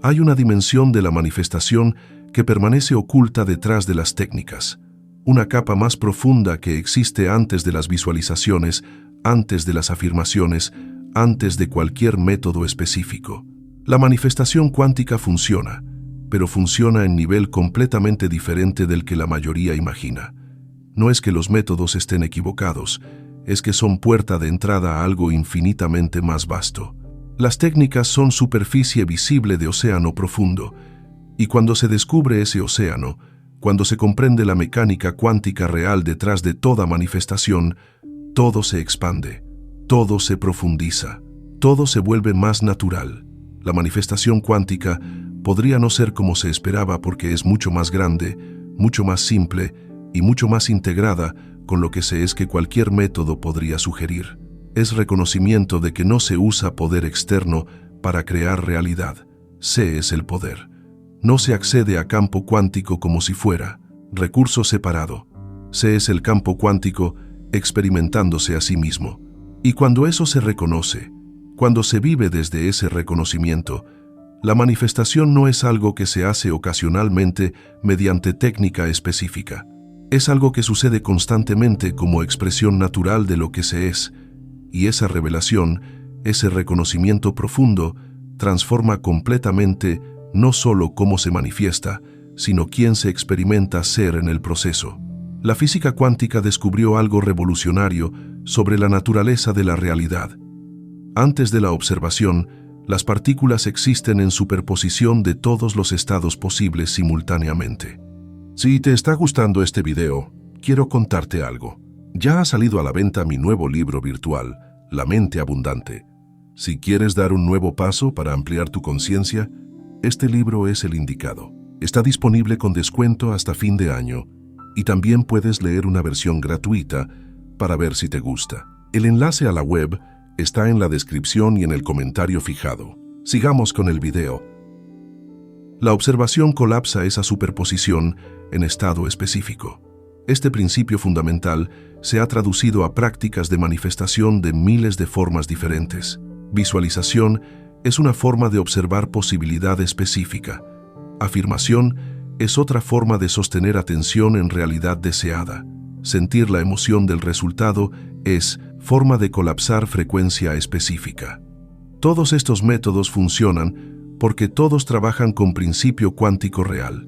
Hay una dimensión de la manifestación que permanece oculta detrás de las técnicas, una capa más profunda que existe antes de las visualizaciones, antes de las afirmaciones, antes de cualquier método específico. La manifestación cuántica funciona, pero funciona en nivel completamente diferente del que la mayoría imagina. No es que los métodos estén equivocados, es que son puerta de entrada a algo infinitamente más vasto. Las técnicas son superficie visible de océano profundo, y cuando se descubre ese océano, cuando se comprende la mecánica cuántica real detrás de toda manifestación, todo se expande, todo se profundiza, todo se vuelve más natural. La manifestación cuántica podría no ser como se esperaba porque es mucho más grande, mucho más simple y mucho más integrada con lo que se es que cualquier método podría sugerir. Es reconocimiento de que no se usa poder externo para crear realidad. Se es el poder. No se accede a campo cuántico como si fuera recurso separado. Se es el campo cuántico experimentándose a sí mismo. Y cuando eso se reconoce, cuando se vive desde ese reconocimiento, la manifestación no es algo que se hace ocasionalmente mediante técnica específica. Es algo que sucede constantemente como expresión natural de lo que se es, y esa revelación, ese reconocimiento profundo, transforma completamente no solo cómo se manifiesta, sino quién se experimenta ser en el proceso. La física cuántica descubrió algo revolucionario sobre la naturaleza de la realidad. Antes de la observación, las partículas existen en superposición de todos los estados posibles simultáneamente. Si te está gustando este video, quiero contarte algo. Ya ha salido a la venta mi nuevo libro virtual, La Mente Abundante. Si quieres dar un nuevo paso para ampliar tu conciencia, este libro es el indicado. Está disponible con descuento hasta fin de año y también puedes leer una versión gratuita para ver si te gusta. El enlace a la web está en la descripción y en el comentario fijado. Sigamos con el video. La observación colapsa esa superposición en estado específico. Este principio fundamental se ha traducido a prácticas de manifestación de miles de formas diferentes. Visualización es una forma de observar posibilidad específica. Afirmación es otra forma de sostener atención en realidad deseada. Sentir la emoción del resultado es forma de colapsar frecuencia específica. Todos estos métodos funcionan porque todos trabajan con principio cuántico real.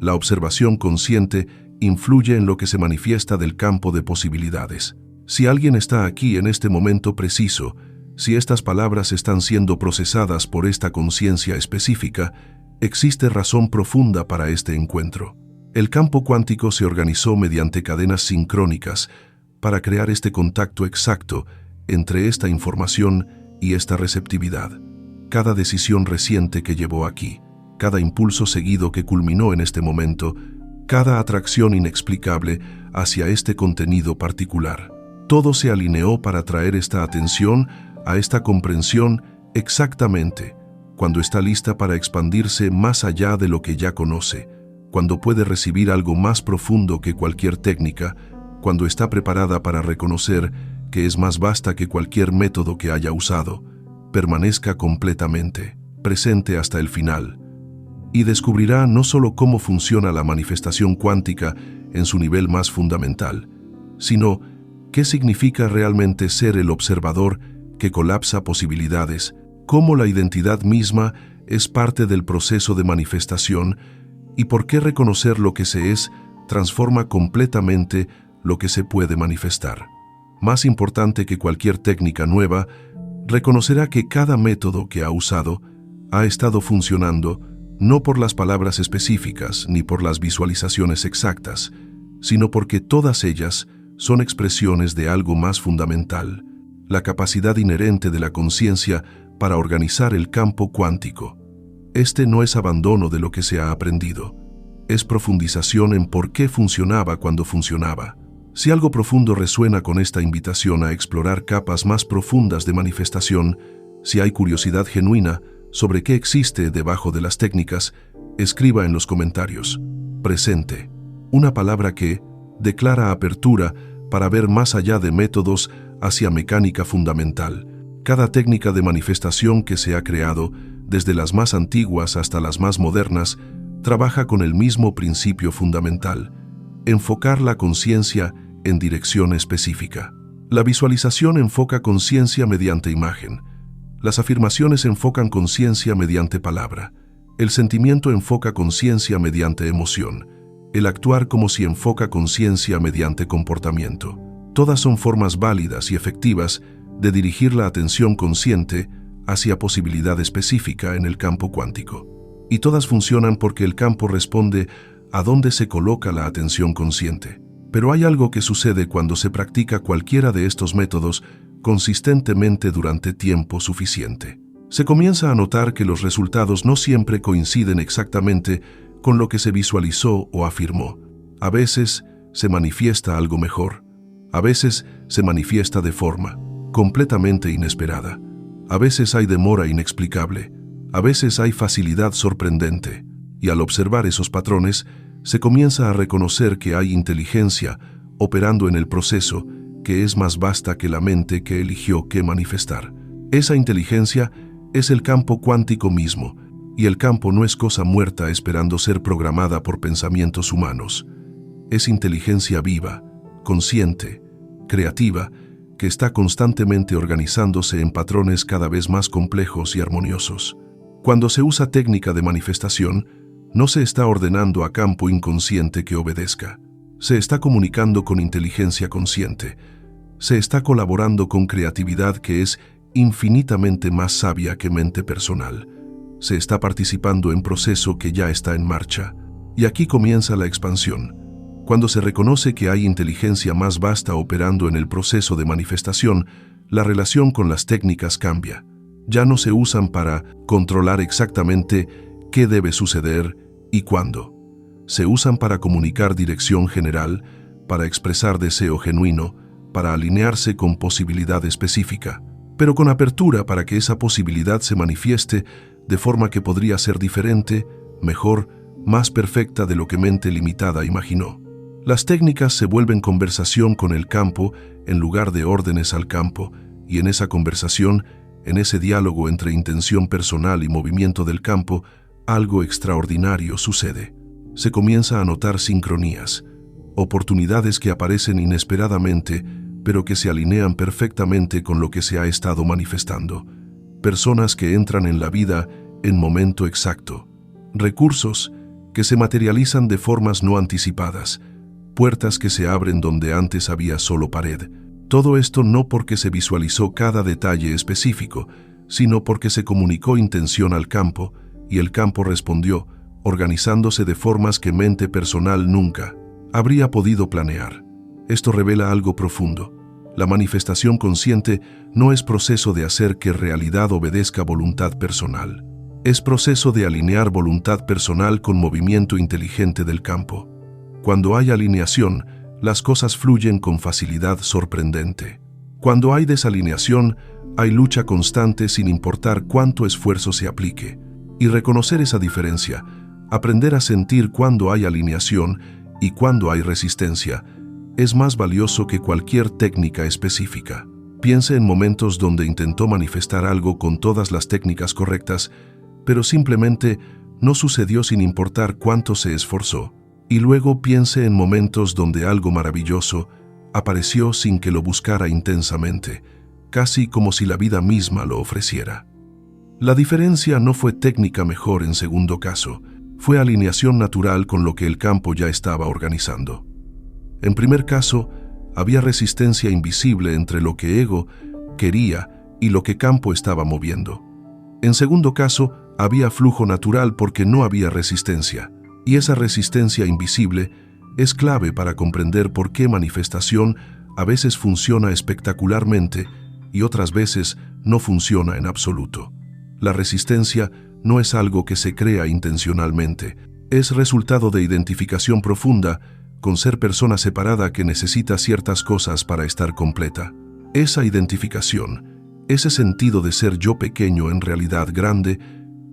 La observación consciente influye en lo que se manifiesta del campo de posibilidades. Si alguien está aquí en este momento preciso, si estas palabras están siendo procesadas por esta conciencia específica, existe razón profunda para este encuentro. El campo cuántico se organizó mediante cadenas sincrónicas para crear este contacto exacto entre esta información y esta receptividad. Cada decisión reciente que llevó aquí, cada impulso seguido que culminó en este momento, cada atracción inexplicable hacia este contenido particular. Todo se alineó para traer esta atención a esta comprensión exactamente cuando está lista para expandirse más allá de lo que ya conoce, cuando puede recibir algo más profundo que cualquier técnica, cuando está preparada para reconocer que es más vasta que cualquier método que haya usado, permanezca completamente presente hasta el final, y descubrirá no solo cómo funciona la manifestación cuántica en su nivel más fundamental, sino qué significa realmente ser el observador que colapsa posibilidades, cómo la identidad misma es parte del proceso de manifestación y por qué reconocer lo que se es transforma completamente lo que se puede manifestar. Más importante que cualquier técnica nueva, reconocerá que cada método que ha usado ha estado funcionando no por las palabras específicas ni por las visualizaciones exactas, sino porque todas ellas son expresiones de algo más fundamental, la capacidad inherente de la conciencia para organizar el campo cuántico. Este no es abandono de lo que se ha aprendido, es profundización en por qué funcionaba cuando funcionaba. Si algo profundo resuena con esta invitación a explorar capas más profundas de manifestación, si hay curiosidad genuina sobre qué existe debajo de las técnicas, escriba en los comentarios. Presente. Una palabra que declara apertura para ver más allá de métodos hacia mecánica fundamental. Cada técnica de manifestación que se ha creado desde las más antiguas hasta las más modernas, trabaja con el mismo principio fundamental: enfocar la conciencia en dirección específica. La visualización enfoca conciencia mediante imagen. Las afirmaciones enfocan conciencia mediante palabra. El sentimiento enfoca conciencia mediante emoción. El actuar como si enfoca conciencia mediante comportamiento. Todas son formas válidas y efectivas de dirigir la atención consciente hacia posibilidad específica en el campo cuántico. Y todas funcionan porque el campo responde a dónde se coloca la atención consciente. Pero hay algo que sucede cuando se practica cualquiera de estos métodos consistentemente durante tiempo suficiente. Se comienza a notar que los resultados no siempre coinciden exactamente con lo que se visualizó o afirmó. A veces se manifiesta algo mejor. A veces se manifiesta de forma completamente inesperada. A veces hay demora inexplicable. A veces hay facilidad sorprendente. Y al observar esos patrones, se comienza a reconocer que hay inteligencia operando en el proceso que es más vasta que la mente que eligió qué manifestar. Esa inteligencia es el campo cuántico mismo, y el campo no es cosa muerta esperando ser programada por pensamientos humanos. Es inteligencia viva, consciente, creativa, que está constantemente organizándose en patrones cada vez más complejos y armoniosos. Cuando se usa técnica de manifestación, no se está ordenando a campo inconsciente que obedezca. Se está comunicando con inteligencia consciente. Se está colaborando con creatividad que es infinitamente más sabia que mente personal. Se está participando en proceso que ya está en marcha. Y aquí comienza la expansión. Cuando se reconoce que hay inteligencia más vasta operando en el proceso de manifestación, la relación con las técnicas cambia. Ya no se usan para controlar exactamente qué debe suceder y cuándo. Se usan para comunicar dirección general, para expresar deseo genuino, para alinearse con posibilidad específica, pero con apertura para que esa posibilidad se manifieste de forma que podría ser diferente, mejor, más perfecta de lo que mente limitada imaginó. Las técnicas se vuelven conversación con el campo en lugar de órdenes al campo, y en esa conversación, en ese diálogo entre intención personal y movimiento del campo, algo extraordinario sucede. Se comienza a notar sincronías, oportunidades que aparecen inesperadamente, pero que se alinean perfectamente con lo que se ha estado manifestando. Personas que entran en la vida en momento exacto. Recursos que se materializan de formas no anticipadas. Puertas que se abren donde antes había solo pared. Todo esto no porque se visualizó cada detalle específico, sino porque se comunicó intención al campo, y el campo respondió, organizándose de formas que mente personal nunca habría podido planear. Esto revela algo profundo. La manifestación consciente no es proceso de hacer que realidad obedezca voluntad personal. Es proceso de alinear voluntad personal con movimiento inteligente del campo. Cuando hay alineación, las cosas fluyen con facilidad sorprendente. Cuando hay desalineación, hay lucha constante sin importar cuánto esfuerzo se aplique. Y reconocer esa diferencia, aprender a sentir cuándo hay alineación y cuándo hay resistencia, es más valioso que cualquier técnica específica. Piense en momentos donde intentó manifestar algo con todas las técnicas correctas, pero simplemente no sucedió sin importar cuánto se esforzó. Y luego piense en momentos donde algo maravilloso apareció sin que lo buscara intensamente, casi como si la vida misma lo ofreciera. La diferencia no fue técnica mejor en segundo caso, fue alineación natural con lo que el campo ya estaba organizando. En primer caso, había resistencia invisible entre lo que ego quería y lo que campo estaba moviendo. En segundo caso, había flujo natural porque no había resistencia, y esa resistencia invisible es clave para comprender por qué manifestación a veces funciona espectacularmente y otras veces no funciona en absoluto. La resistencia no es algo que se crea intencionalmente, es resultado de identificación profunda con ser persona separada que necesita ciertas cosas para estar completa. Esa identificación, ese sentido de ser yo pequeño en realidad grande,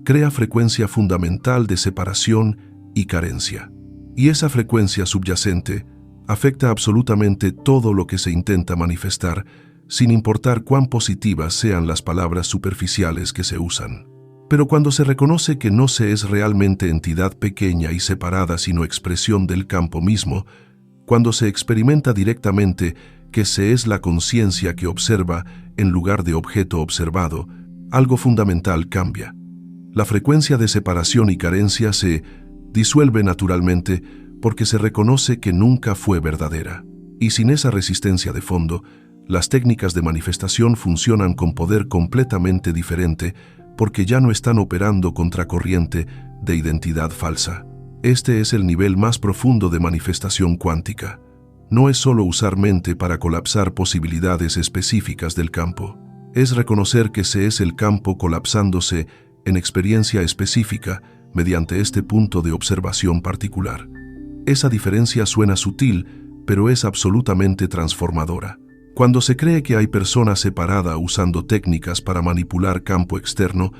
crea frecuencia fundamental de separación y carencia. Y esa frecuencia subyacente afecta absolutamente todo lo que se intenta manifestar, sin importar cuán positivas sean las palabras superficiales que se usan. Pero cuando se reconoce que no se es realmente entidad pequeña y separada sino expresión del campo mismo, cuando se experimenta directamente que se es la conciencia que observa en lugar de objeto observado, algo fundamental cambia. La frecuencia de separación y carencia se disuelve naturalmente porque se reconoce que nunca fue verdadera. Y sin esa resistencia de fondo, las técnicas de manifestación funcionan con poder completamente diferente porque ya no están operando contracorriente de identidad falsa. Este es el nivel más profundo de manifestación cuántica. No es solo usar mente para colapsar posibilidades específicas del campo. Es reconocer que se es el campo colapsándose en experiencia específica mediante este punto de observación particular. Esa diferencia suena sutil, pero es absolutamente transformadora. Cuando se cree que hay persona separada usando técnicas para manipular campo externo,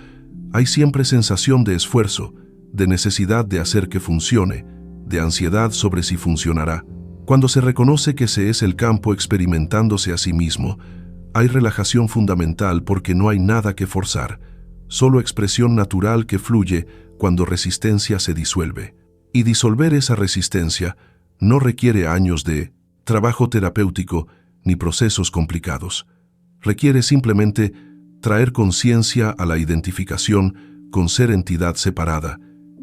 hay siempre sensación de esfuerzo, de necesidad de hacer que funcione, de ansiedad sobre si funcionará. Cuando se reconoce que se es el campo experimentándose a sí mismo, hay relajación fundamental porque no hay nada que forzar, solo expresión natural que fluye cuando resistencia se disuelve. Y disolver esa resistencia no requiere años de trabajo terapéutico ni procesos complicados. Requiere simplemente traer conciencia a la identificación con ser entidad separada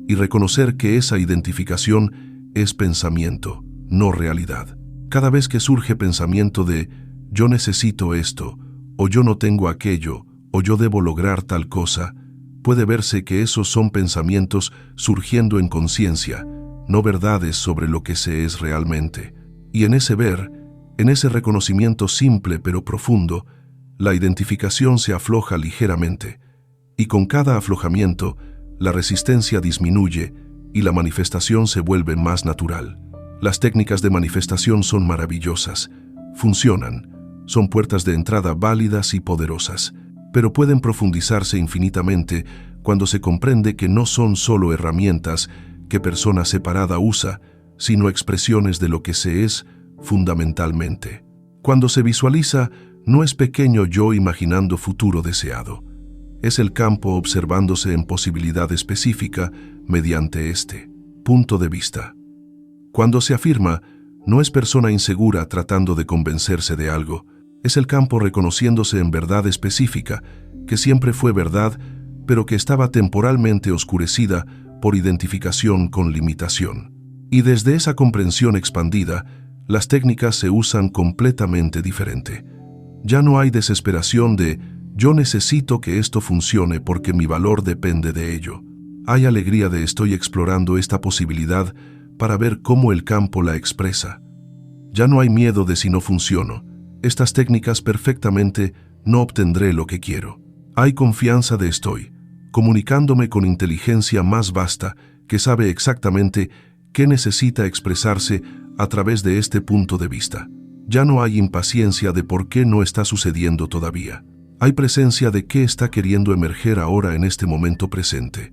y reconocer que esa identificación es pensamiento, no realidad. Cada vez que surge pensamiento de yo necesito esto, o yo no tengo aquello, o yo debo lograr tal cosa, puede verse que esos son pensamientos surgiendo en conciencia, no verdades sobre lo que se es realmente. Y en ese ver, en ese reconocimiento simple pero profundo, la identificación se afloja ligeramente, y con cada aflojamiento, la resistencia disminuye y la manifestación se vuelve más natural. Las técnicas de manifestación son maravillosas, funcionan, son puertas de entrada válidas y poderosas, pero pueden profundizarse infinitamente cuando se comprende que no son solo herramientas que persona separada usa, sino expresiones de lo que se es fundamentalmente. Cuando se visualiza, no es pequeño yo imaginando futuro deseado. Es el campo observándose en posibilidad específica mediante este punto de vista. Cuando se afirma, no es persona insegura tratando de convencerse de algo, es el campo reconociéndose en verdad específica, que siempre fue verdad, pero que estaba temporalmente oscurecida por identificación con limitación. Y desde esa comprensión expandida, las técnicas se usan completamente diferente. Ya no hay desesperación de yo necesito que esto funcione porque mi valor depende de ello. Hay alegría de estoy explorando esta posibilidad para ver cómo el campo la expresa. Ya no hay miedo de si no funciono. Estas técnicas perfectamente no obtendré lo que quiero. Hay confianza de estoy, comunicándome con inteligencia más vasta que sabe exactamente qué necesita expresarse a través de este punto de vista. Ya no hay impaciencia de por qué no está sucediendo todavía. Hay presencia de qué está queriendo emerger ahora en este momento presente.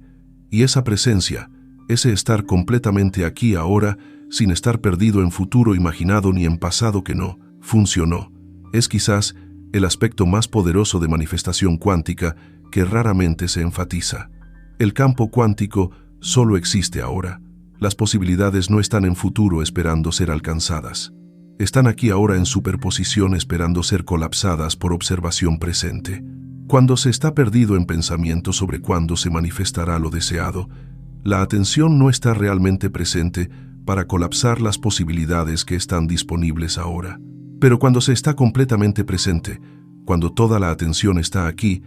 Y esa presencia, ese estar completamente aquí ahora, sin estar perdido en futuro imaginado ni en pasado que no funcionó, es quizás el aspecto más poderoso de manifestación cuántica que raramente se enfatiza. El campo cuántico solo existe ahora. Las posibilidades no están en futuro esperando ser alcanzadas. Están aquí ahora en superposición esperando ser colapsadas por observación presente. Cuando se está perdido en pensamiento sobre cuándo se manifestará lo deseado, la atención no está realmente presente para colapsar las posibilidades que están disponibles ahora. Pero cuando se está completamente presente, cuando toda la atención está aquí,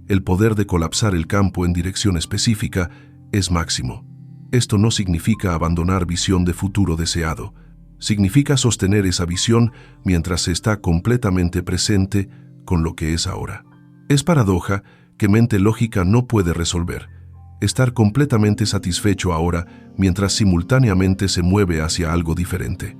el poder de colapsar el campo en dirección específica es máximo. Esto no significa abandonar visión de futuro deseado. Significa sostener esa visión mientras se está completamente presente con lo que es ahora. Es paradoja que mente lógica no puede resolver. Estar completamente satisfecho ahora mientras simultáneamente se mueve hacia algo diferente.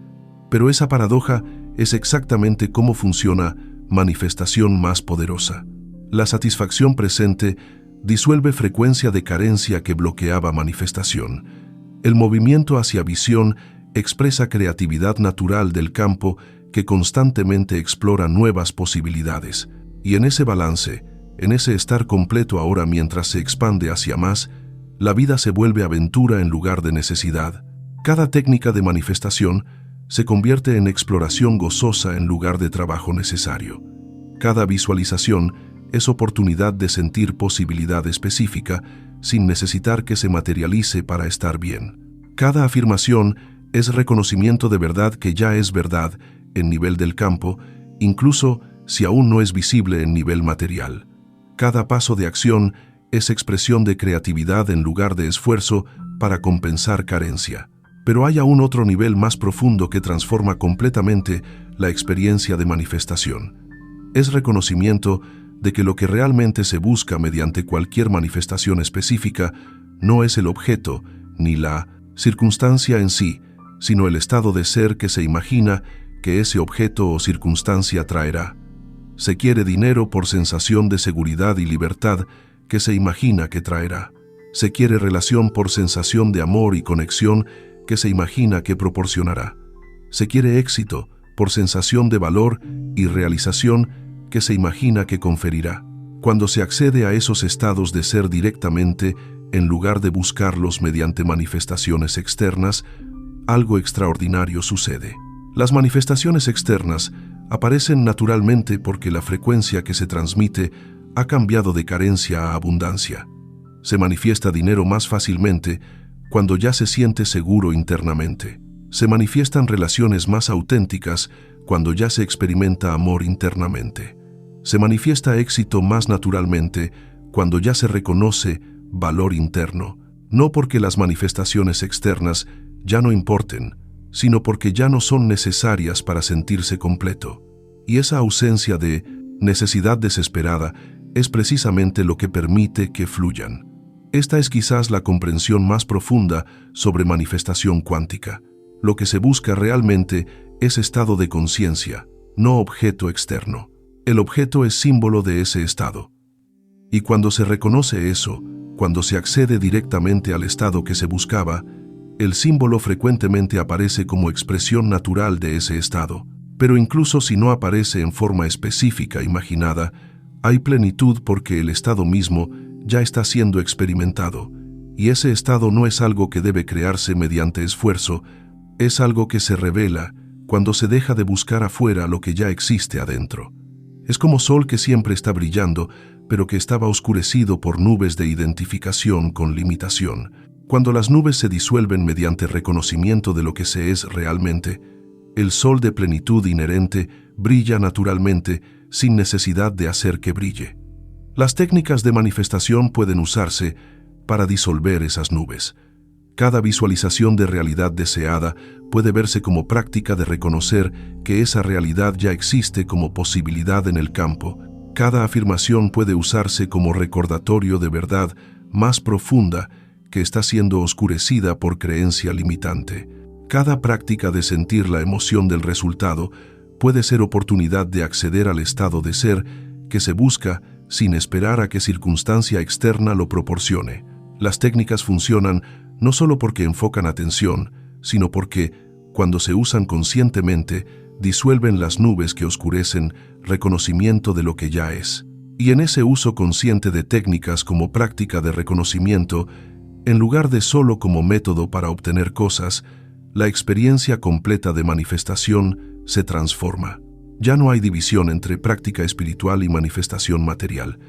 Pero esa paradoja es exactamente cómo funciona manifestación más poderosa. La satisfacción presente disuelve frecuencia de carencia que bloqueaba manifestación. El movimiento hacia visión expresa creatividad natural del campo que constantemente explora nuevas posibilidades. Y en ese balance, En ese estar completo ahora mientras se expande hacia más, la vida se vuelve aventura en lugar de necesidad. Cada técnica de manifestación se convierte en exploración gozosa en lugar de trabajo necesario. Cada visualización es oportunidad de sentir posibilidad específica sin necesitar que se materialice para estar bien. Cada afirmación es reconocimiento de verdad que ya es verdad en nivel del campo, incluso si aún no es visible en nivel material. Cada paso de acción es expresión de creatividad en lugar de esfuerzo para compensar carencia. Pero hay aún otro nivel más profundo que transforma completamente la experiencia de manifestación. Es reconocimiento de que lo que realmente se busca mediante cualquier manifestación específica no es el objeto ni la circunstancia en sí, sino el estado de ser que se imagina que ese objeto o circunstancia traerá. Se quiere dinero por sensación de seguridad y libertad que se imagina que traerá. Se quiere relación por sensación de amor y conexión que se imagina que proporcionará. Se quiere éxito por sensación de valor y realización que se imagina que conferirá. Cuando se accede a esos estados de ser directamente, en lugar de buscarlos mediante manifestaciones externas, algo extraordinario sucede. Las manifestaciones externas aparecen naturalmente porque la frecuencia que se transmite ha cambiado de carencia a abundancia. Se manifiesta dinero más fácilmente cuando ya se siente seguro internamente. Se manifiestan relaciones más auténticas cuando ya se experimenta amor internamente. Se manifiesta éxito más naturalmente cuando ya se reconoce valor interno, no porque las manifestaciones externas ya no importen, sino porque ya no son necesarias para sentirse completo. Y esa ausencia de necesidad desesperada es precisamente lo que permite que fluyan. Esta es quizás la comprensión más profunda sobre manifestación cuántica. Lo que se busca realmente es estado de conciencia, no objeto externo. El objeto es símbolo de ese estado. Y cuando se reconoce eso, cuando se accede directamente al estado que se buscaba, el símbolo frecuentemente aparece como expresión natural de ese estado. Pero incluso si no aparece en forma específica imaginada, hay plenitud porque el estado mismo ya está siendo experimentado, y ese estado no es algo que debe crearse mediante esfuerzo, es algo que se revela cuando se deja de buscar afuera lo que ya existe adentro. Es como sol que siempre está brillando, pero que estaba oscurecido por nubes de identificación con limitación. Cuando las nubes se disuelven mediante reconocimiento de lo que se es realmente, el sol de plenitud inherente brilla naturalmente sin necesidad de hacer que brille. Las técnicas de manifestación pueden usarse para disolver esas nubes. Cada visualización de realidad deseada puede verse como práctica de reconocer que esa realidad ya existe como posibilidad en el campo. Cada afirmación puede usarse como recordatorio de verdad más profunda que está siendo oscurecida por creencia limitante. Cada práctica de sentir la emoción del resultado puede ser oportunidad de acceder al estado de ser que se busca sin esperar a que circunstancia externa lo proporcione. Las técnicas funcionan no solo porque enfocan atención, sino porque, cuando se usan conscientemente, disuelven las nubes que oscurecen reconocimiento de lo que ya es. Y en ese uso consciente de técnicas como práctica de reconocimiento, en lugar de solo como método para obtener cosas, la experiencia completa de manifestación se transforma. Ya no hay división entre práctica espiritual y manifestación material.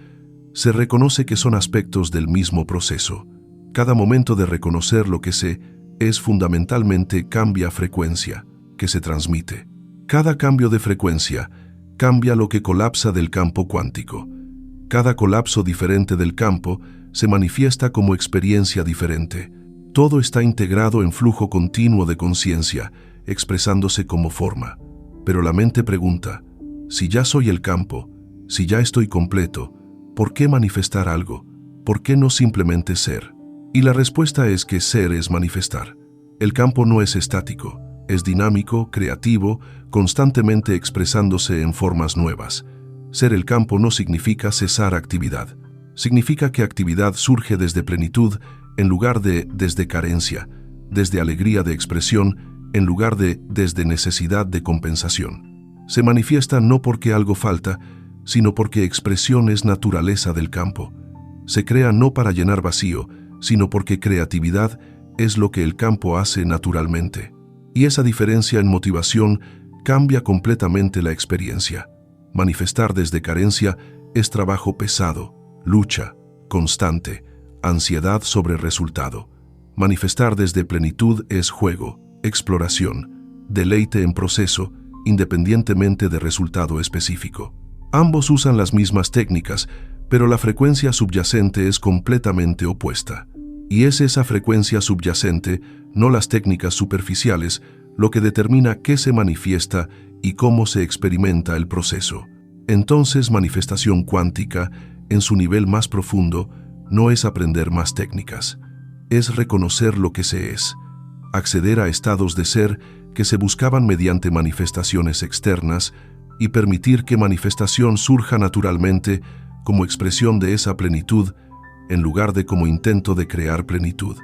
Se reconoce que son aspectos del mismo proceso. Cada momento de reconocer lo que sé es fundamentalmente cambia frecuencia, que se transmite. Cada cambio de frecuencia cambia lo que colapsa del campo cuántico. Cada colapso diferente del campo se manifiesta como experiencia diferente. Todo está integrado en flujo continuo de conciencia, expresándose como forma. Pero la mente pregunta, si ya soy el campo, si ya estoy completo, ¿por qué manifestar algo? ¿Por qué no simplemente ser? Y la respuesta es que ser es manifestar. El campo no es estático, es dinámico, creativo, constantemente expresándose en formas nuevas. Ser el campo no significa cesar actividad. Significa que actividad surge desde plenitud en lugar de desde carencia, desde alegría de expresión en lugar de desde necesidad de compensación. Se manifiesta no porque algo falta, sino porque expresión es naturaleza del campo. Se crea no para llenar vacío, sino porque creatividad es lo que el campo hace naturalmente. Y esa diferencia en motivación cambia completamente la experiencia. Manifestar desde carencia es trabajo pesado, lucha, constante, ansiedad sobre resultado. Manifestar desde plenitud es juego, exploración, deleite en proceso, independientemente de resultado específico. Ambos usan las mismas técnicas, pero la frecuencia subyacente es completamente opuesta. Y es esa frecuencia subyacente, no las técnicas superficiales, lo que determina qué se manifiesta y cómo se experimenta el proceso. Entonces, manifestación cuántica, en su nivel más profundo, no es aprender más técnicas. Es reconocer lo que se es, acceder a estados de ser que se buscaban mediante manifestaciones externas y permitir que manifestación surja naturalmente como expresión de esa plenitud en lugar de como intento de crear plenitud.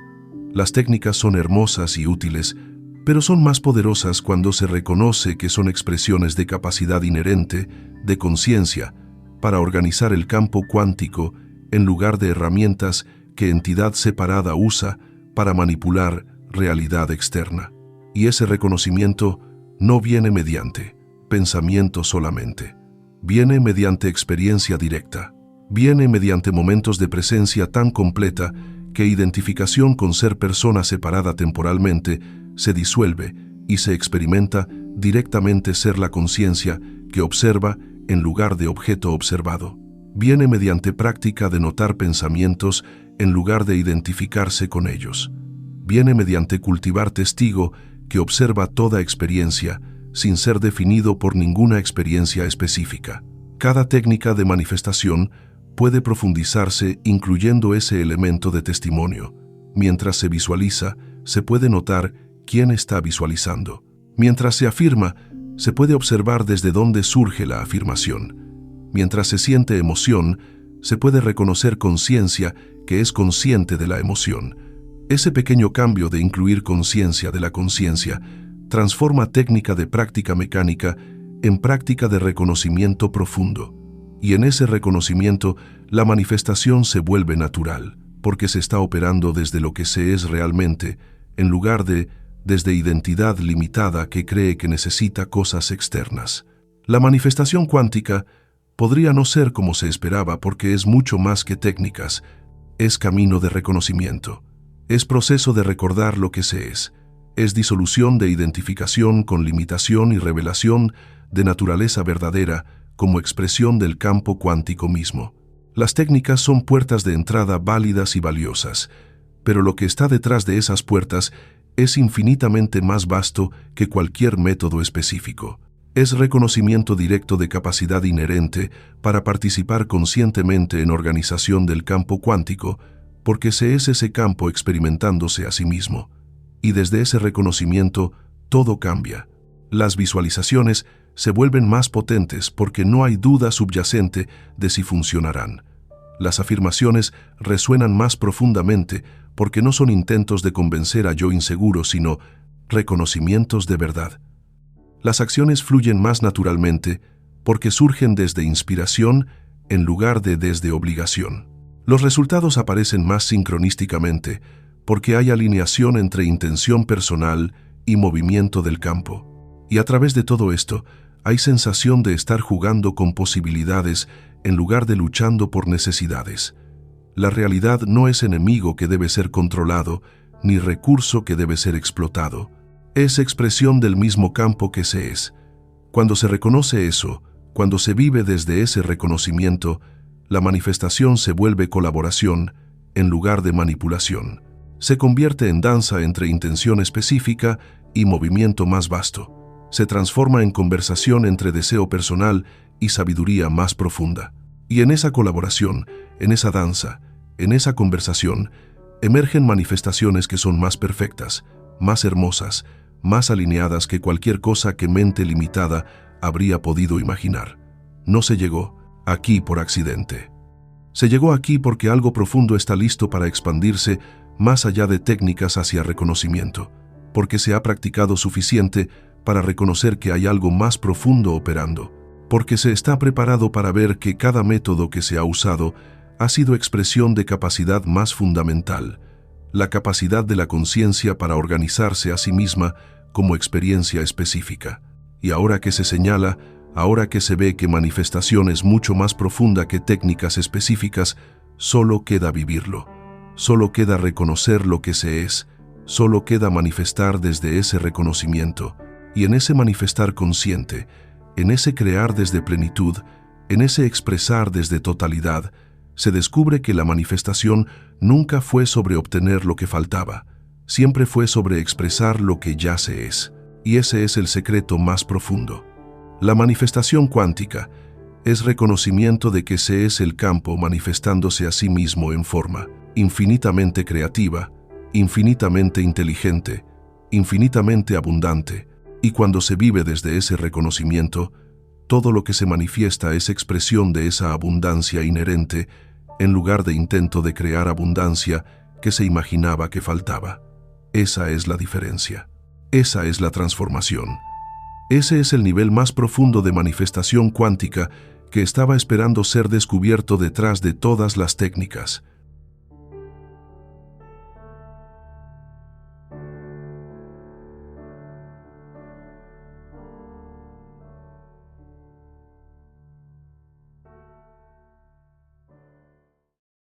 Las técnicas son hermosas y útiles, pero son más poderosas cuando se reconoce que son expresiones de capacidad inherente, de conciencia, para organizar el campo cuántico en lugar de herramientas que entidad separada usa para manipular realidad externa. Y ese reconocimiento no viene mediante pensamiento solamente. Viene mediante experiencia directa. Viene mediante momentos de presencia tan completa que identificación con ser persona separada temporalmente se disuelve y se experimenta directamente ser la conciencia que observa en lugar de objeto observado. Viene mediante práctica de notar pensamientos en lugar de identificarse con ellos. Viene mediante cultivar testigo que observa toda experiencia sin ser definido por ninguna experiencia específica. Cada técnica de manifestación puede profundizarse incluyendo ese elemento de testimonio. Mientras se visualiza, se puede notar quién está visualizando. Mientras se afirma, se puede observar desde dónde surge la afirmación. Mientras se siente emoción, se puede reconocer conciencia que es consciente de la emoción. Ese pequeño cambio de incluir conciencia de la conciencia transforma técnica de práctica mecánica en práctica de reconocimiento profundo. Y en ese reconocimiento, la manifestación se vuelve natural, porque se está operando desde lo que se es realmente, en lugar de desde identidad limitada que cree que necesita cosas externas. La manifestación cuántica podría no ser como se esperaba porque es mucho más que técnicas, es camino de reconocimiento, es proceso de recordar lo que se es disolución de identificación con limitación y revelación de naturaleza verdadera como expresión del campo cuántico mismo. Las técnicas son puertas de entrada válidas y valiosas, pero lo que está detrás de esas puertas es infinitamente más vasto que cualquier método específico. Es reconocimiento directo de capacidad inherente para participar conscientemente en organización del campo cuántico, porque se es ese campo experimentándose a sí mismo. Y desde ese reconocimiento, todo cambia. Las visualizaciones se vuelven más potentes porque no hay duda subyacente de si funcionarán. Las afirmaciones resuenan más profundamente porque no son intentos de convencer a yo inseguro, sino reconocimientos de verdad. Las acciones fluyen más naturalmente porque surgen desde inspiración en lugar de desde obligación. Los resultados aparecen más sincronísticamente porque hay alineación entre intención personal y movimiento del campo. Y a través de todo esto, hay sensación de estar jugando con posibilidades en lugar de luchando por necesidades. La realidad no es enemigo que debe ser controlado, ni recurso que debe ser explotado. Es expresión del mismo campo que se es. Cuando se reconoce eso, cuando se vive desde ese reconocimiento, la manifestación se vuelve colaboración en lugar de manipulación. Se convierte en danza entre intención específica y movimiento más vasto. Se transforma en conversación entre deseo personal y sabiduría más profunda. Y en esa colaboración, en esa danza, en esa conversación, emergen manifestaciones que son más perfectas, más hermosas, más alineadas que cualquier cosa que mente limitada habría podido imaginar. No se llegó aquí por accidente. Se llegó aquí porque algo profundo está listo para expandirse más allá de técnicas hacia reconocimiento, porque se ha practicado suficiente para reconocer que hay algo más profundo operando, porque se está preparado para ver que cada método que se ha usado ha sido expresión de capacidad más fundamental, la capacidad de la conciencia para organizarse a sí misma como experiencia específica. Y ahora que se señala, ahora que se ve que manifestación es mucho más profunda que técnicas específicas, solo queda vivirlo, solo queda reconocer lo que se es, solo queda manifestar desde ese reconocimiento, y en ese manifestar consciente, en ese crear desde plenitud, en ese expresar desde totalidad, se descubre que la manifestación nunca fue sobre obtener lo que faltaba, siempre fue sobre expresar lo que ya se es, y ese es el secreto más profundo. La manifestación cuántica es reconocimiento de que se es el campo manifestándose a sí mismo en forma infinitamente creativa, infinitamente inteligente, infinitamente abundante, y cuando se vive desde ese reconocimiento, todo lo que se manifiesta es expresión de esa abundancia inherente, en lugar de intento de crear abundancia que se imaginaba que faltaba. Esa es la diferencia. Esa es la transformación. Ese es el nivel más profundo de manifestación cuántica que estaba esperando ser descubierto detrás de todas las técnicas.